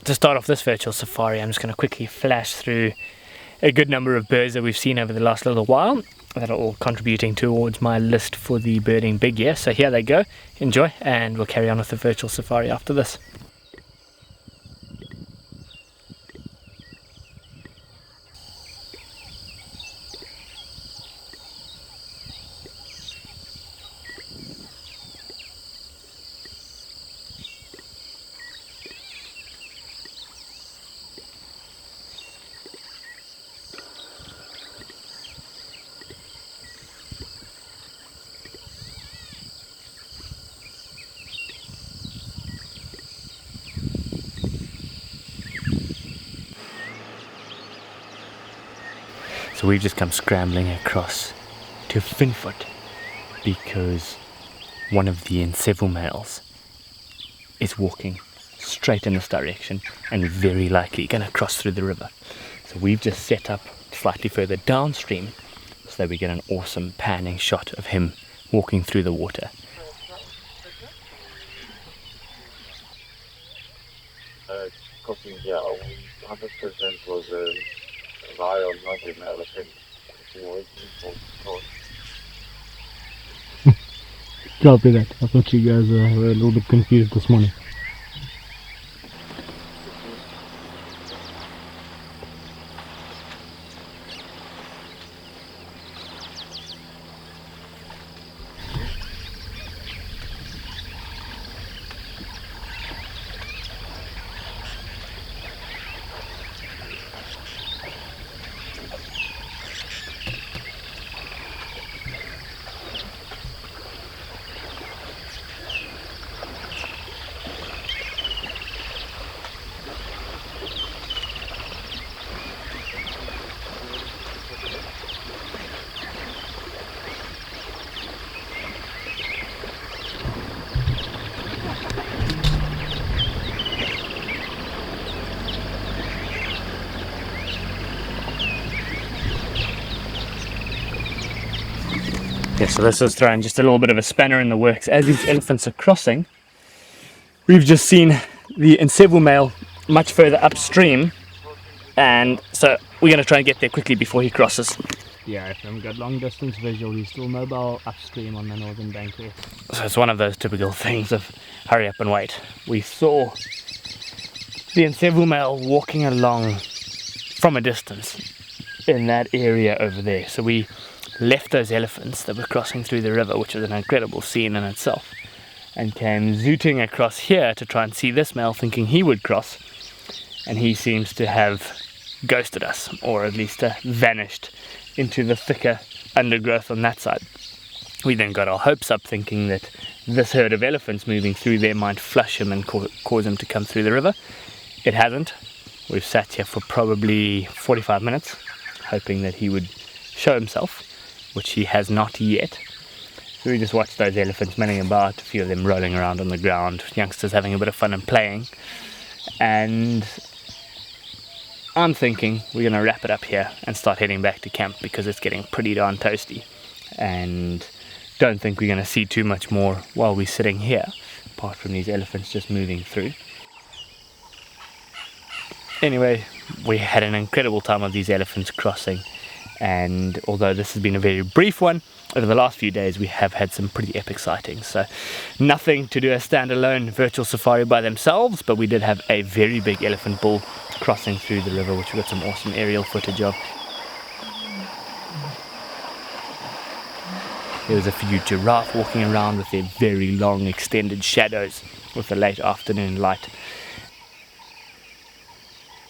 to start off this virtual safari, I'm just going to quickly flash through a good number of birds that we've seen over the last little while that are all contributing towards my list for the birding big year. So here they go, enjoy, and we'll carry on with the virtual safari after this. So we've just come scrambling across to Finfoot because one of the Ntsevu Males is walking straight in this direction and very likely going to cross through the river. So we've just set up slightly further downstream so that we get an awesome panning shot of him walking through the water. Crossing, yeah, 100% was a vial, not an elephant. Copy that. I thought you guys were a little bit confused this morning. Yeah, so this is throwing just a little bit of a spanner in the works. As these elephants are crossing, we've just seen the Ntsevu male much further upstream, and so we're going to try and get there quickly before he crosses. Yeah, if I've got long distance visual, he's still mobile upstream on the northern bank there. So it's one of those typical things of hurry up and wait. We saw the Ntsevu male walking along from a distance in that area over there. So we left those elephants that were crossing through the river, which was an incredible scene in itself, and came zooting across here to try and see this male, thinking he would cross, and he seems to have ghosted us, or at least vanished into the thicker undergrowth on that side. We then got our hopes up, thinking that this herd of elephants moving through there might flush him and cause him to come through the river. It hasn't. We've sat here for probably 45 minutes hoping that he would show himself, which he has not yet. So we just watched those elephants milling about, a few of them rolling around on the ground, youngsters having a bit of fun and playing. And I'm thinking we're going to wrap it up here and start heading back to camp because it's getting pretty darn toasty. And don't think we're going to see too much more while we're sitting here, apart from these elephants just moving through. Anyway, we had an incredible time of these elephants crossing, and although this has been a very brief one, over the last few days we have had some pretty epic sightings. So nothing to do a standalone virtual safari by themselves, but we did have a very big elephant bull crossing through the river, which we got some awesome aerial footage of. There was a few giraffe walking around with their very long extended shadows with the late afternoon light.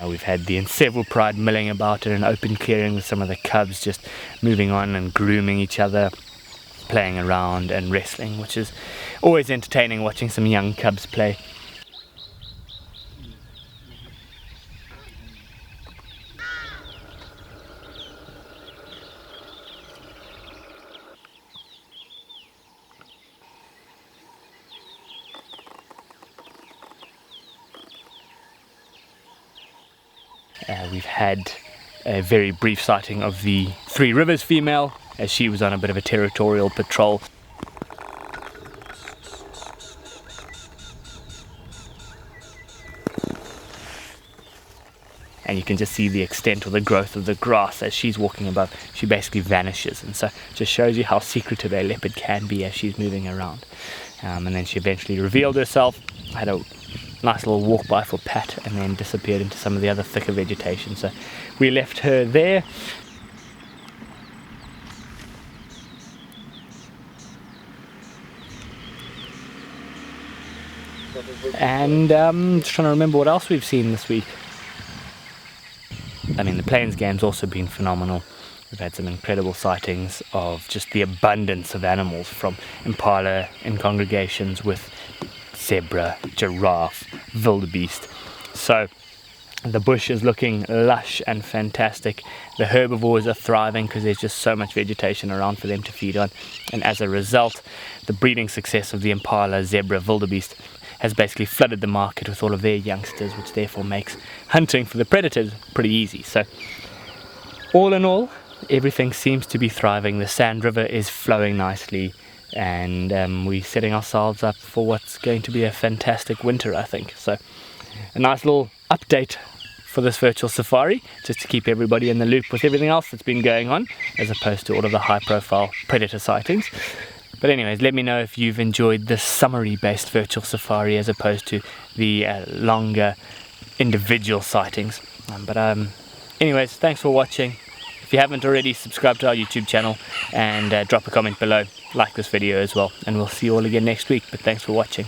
We've had the Ntsevu pride milling about in an open clearing with some of the cubs just moving on and grooming each other, playing around and wrestling, which is always entertaining watching some young cubs play. We've had a very brief sighting of the Three Rivers female as she was on a bit of a territorial patrol. and you can just see the extent or the growth of the grass as she's walking above. She basically vanishes, and so just shows you how secretive a leopard can be as she's moving around. And then she eventually revealed herself, had a nice little walk by for Pat, and then disappeared into some of the other thicker vegetation. So we left her there. And just trying to remember what else we've seen this week. I mean, the Plains game's also been phenomenal. We've had some incredible sightings of just the abundance of animals, from impala in congregations with zebra, giraffe, wildebeest. So the bush is looking lush and fantastic. The herbivores are thriving because there's just so much vegetation around for them to feed on, and as a result, the breeding success of the impala, zebra, wildebeest has basically flooded the market with all of their youngsters, which therefore makes hunting for the predators pretty easy. So all in all, everything seems to be thriving. The Sand River is flowing nicely, and we're setting ourselves up for what's going to be a fantastic winter, I think. So a nice little update for this virtual safari, just to keep everybody in the loop with everything else that's been going on, as opposed to all of the high profile predator sightings. But anyways, let me know if you've enjoyed this summary based virtual safari as opposed to the longer individual sightings. Anyways, thanks for watching. If you haven't already, subscribe to our YouTube channel and drop a comment below, like this video as well, and we'll see you all again next week. But thanks for watching.